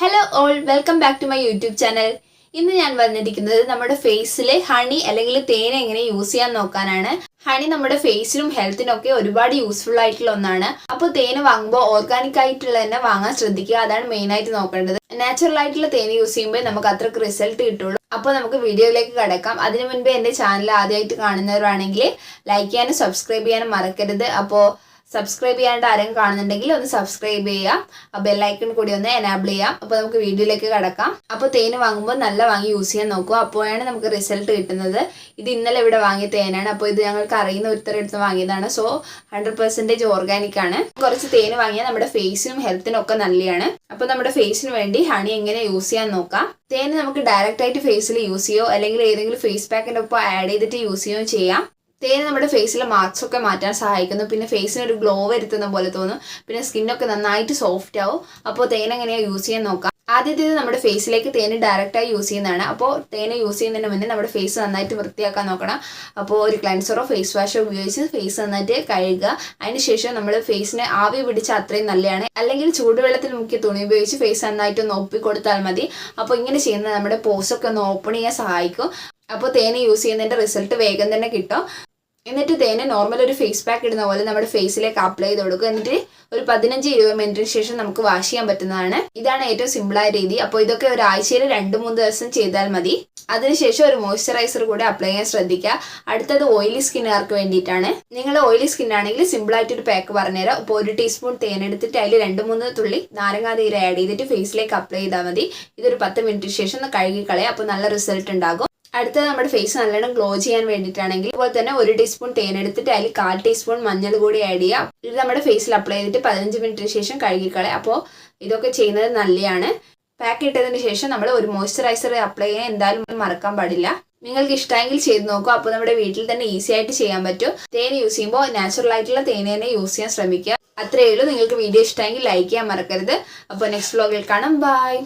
Hello all, welcome back to my YouTube channel. ഇന്ന് ഞാൻ വന്നിരിക്കുന്നത് നമ്മുടെ ഫേസിൽ ഹണി അല്ലെങ്കിൽ തേൻ എങ്ങനെ യൂസ് ചെയ്യാൻ നോക്കാനാണ്. ഹണി നമ്മുടെ ഫേസിനും ഹെൽത്തിനും ഒക്കെ ഒരുപാട് യൂസ്ഫുൾ ആയിട്ടുള്ള ഒന്നാണ്. അപ്പോൾ തേൻ വാങ്ങുമ്പോൾ ഓർഗാനിക് ആയിട്ടുള്ള തന്നെ വാങ്ങാൻ ശ്രദ്ധിക്കുക. അതാണ് മെയിൻ ആയിട്ട് നോക്കേണ്ടത്. നാച്ചുറൽ ആയിട്ടുള്ള തേൻ യൂസ് ചെയ്യുമ്പോൾ നമുക്ക് അത്രക്ക് റിസൾട്ട് കിട്ടുള്ളൂ. അപ്പോൾ നമുക്ക് വീഡിയോയിലേക്ക് കടക്കാം. അതിനു മുൻപ് എൻ്റെ ചാനൽ ആദ്യമായിട്ട് കാണുന്നവരാണെങ്കിൽ ലൈക്ക് ചെയ്യാനും സബ്സ്ക്രൈബ് ചെയ്യാനും മറക്കരുത്. അപ്പോൾ സബ്സ്ക്രൈബ് ചെയ്യാണ്ട് ആരെങ്കിലും കാണുന്നുണ്ടെങ്കിൽ ഒന്ന് സബ്സ്ക്രൈബ് ചെയ്യാം. ബെല്ലൈക്കൺ കൂടി ഒന്ന് എനാബിൾ ചെയ്യാം. അപ്പോൾ നമുക്ക് വീഡിയോയിലേക്ക് കടക്കാം. അപ്പോൾ തേൻ വാങ്ങുമ്പോൾ നല്ല വാങ്ങി യൂസ് ചെയ്യാൻ നോക്കുക. അപ്പോഴാണ് നമുക്ക് റിസൾട്ട് കിട്ടുന്നത്. ഇത് ഇന്നലെ ഇവിടെ വാങ്ങിയ തേനാണ്. അപ്പോൾ ഇത് ഞങ്ങൾക്ക് അറിയുന്ന ഒരുത്തരുടെ അടുത്ത് വാങ്ങിയതാണ്. സോ 100% ഓർഗാനിക് ആണ്. കുറച്ച് തേൻ വാങ്ങിയാൽ നമ്മുടെ ഫേസിനും ഹെൽത്തിനും ഒക്കെ നല്ലതാണ്. അപ്പോൾ നമ്മുടെ ഫേസിന് വേണ്ടി ഹണി എങ്ങനെ യൂസ് ചെയ്യാൻ നോക്കാം. തേൻ നമുക്ക് ഡയറക്റ്റ് ആയിട്ട് ഫേസിൽ യൂസ് ചെയ്യോ അല്ലെങ്കിൽ ഏതെങ്കിലും ഫേസ് പാക്കിൻ്റെ ഒപ്പം ആഡ് ചെയ്തിട്ട് യൂസ് ചെയ്യുകയോ ചെയ്യാം. തേൻ നമ്മുടെ ഫേസിലെ മാർക്സ് ഒക്കെ മാറ്റാൻ സഹായിക്കുന്നു. പിന്നെ ഫേസിന് ഒരു ഗ്ലോ വരുത്തുന്ന പോലെ തോന്നും. പിന്നെ സ്കിന്നൊക്കെ നന്നായിട്ട് സോഫ്റ്റ് ആവും. അപ്പോൾ തേൻ എങ്ങനെയാണ് യൂസ് ചെയ്യാൻ നോക്കാം. ആദ്യത്തേത് നമ്മുടെ ഫേസിലേക്ക് തേൻ ഡയറക്റ്റായി യൂസ് ചെയ്യുന്നതാണ്. അപ്പോൾ തേൻ യൂസ് ചെയ്യുന്നതിന് മുന്നേ നമ്മുടെ ഫേസ് നന്നായിട്ട് വൃത്തിയാക്കാൻ നോക്കണം. അപ്പോൾ ഒരു ക്ലെൻസറോ ഫേസ് വാഷോ ഉപയോഗിച്ച് ഫേസ് നന്നായിട്ട് കഴുകുക. അതിനുശേഷം നമ്മൾ ഫേസിന് ആവി പിടിച്ചാൽ അത്രയും നല്ലതാണ്. അല്ലെങ്കിൽ ചൂടുവെള്ളത്തിൽ മുക്കിയ തുണി ഉപയോഗിച്ച് ഫേസ് നന്നായിട്ട് ഒന്ന് ഒപ്പിക്കൊടുത്താൽ മതി. അപ്പോൾ ഇങ്ങനെ ചെയ്യുന്നത് നമ്മുടെ പോസൊക്കെ ഒന്ന് ഓപ്പൺ ചെയ്യാൻ സഹായിക്കും. അപ്പോൾ തേൻ യൂസ് ചെയ്യുന്നതിൻ്റെ റിസൾട്ട് വേഗം തന്നെ കിട്ടും. എന്നിട്ട് തേന് നോർമൽ ഒരു ഫേസ് പാക്ക് ഇടുന്ന പോലെ നമ്മുടെ ഫേസിലേക്ക് അപ്ലൈ ചെയ്ത് കൊടുക്കുക. എന്നിട്ട് ഒരു 15-20 മിനിറ്റിന് ശേഷം നമുക്ക് വാഷ് ചെയ്യാൻ പറ്റുന്നതാണ്. ഇതാണ് ഏറ്റവും സിമ്പിളായ രീതി. അപ്പോൾ ഇതൊക്കെ ഒരാഴ്ചയിൽ 2-3 ദിവസം ചെയ്താൽ മതി. അതിനുശേഷം ഒരു മോയ്സ്ചറൈസർ കൂടെ അപ്ലൈ ചെയ്യാൻ ശ്രദ്ധിക്കുക. അടുത്തത് ഓയിലി സ്കിന്നുകാർക്ക് വേണ്ടിയിട്ടാണ്. നിങ്ങൾ ഓയിലി സ്കിൻ ആണെങ്കിൽ സിമ്പിളായിട്ടൊരു പാക്ക് പറഞ്ഞുതരാം. അപ്പോൾ 1 ടീസ്പൂൺ തേൻ എടുത്തിട്ട് അതിൽ 2-3 തുള്ളി നാരങ്ങാനീര് ആഡ് ചെയ്തിട്ട് ഫേസിലേക്ക് അപ്ലൈ ചെയ്താൽ മതി. ഇതൊരു 10 മിനിറ്റിന് ശേഷം ഒന്ന് കഴുകി കളയാം. അപ്പോൾ നല്ല റിസൾട്ട് ഉണ്ടാകും. അടുത്തത് നമ്മുടെ ഫേസ് നല്ലോണം ഗ്ലോ ചെയ്യാൻ വേണ്ടിയിട്ടാണെങ്കിൽ അതുപോലെ തന്നെ 1 ടീസ്പൂൺ തേൻ എടുത്തിട്ട് അതിൽ 1/4 ടീസ്പൂൺ മഞ്ഞൾ കൂടി ആഡ് ചെയ്യാം. ഇത് നമ്മുടെ ഫേസിൽ അപ്ലൈ ചെയ്തിട്ട് 15 മിനിറ്റിന് ശേഷം കഴുകിക്കളയാം. അപ്പോൾ ഇതൊക്കെ ചെയ്യുന്നത് നല്ലതാണ്. പാക്ക് ഇട്ടതിന് ശേഷം നമ്മൾ ഒരു മോയ്സ്ചറൈസർ അപ്ലൈ ചെയ്യാൻ എന്തായാലും മറക്കാൻ പാടില്ല. നിങ്ങൾക്ക് ഇഷ്ടമെങ്കിൽ ചെയ്ത് നോക്കുക. അപ്പോൾ നമ്മുടെ വീട്ടിൽ തന്നെ ഈസി ആയിട്ട് ചെയ്യാൻ പറ്റും. തേൻ യൂസ് ചെയ്യുമ്പോൾ നാച്ചുറൽ ആയിട്ടുള്ള തേൻ തന്നെ യൂസ് ചെയ്യാൻ ശ്രമിക്കുക. അത്രയേ ഉള്ളൂ. നിങ്ങൾക്ക് വീഡിയോ ഇഷ്ടമെങ്കിൽ ലൈക്ക് ചെയ്യാൻ മറക്കരുത്. അപ്പോൾ നെക്സ്റ്റ് വ്ലോഗിൽ കാണാം. ബൈ.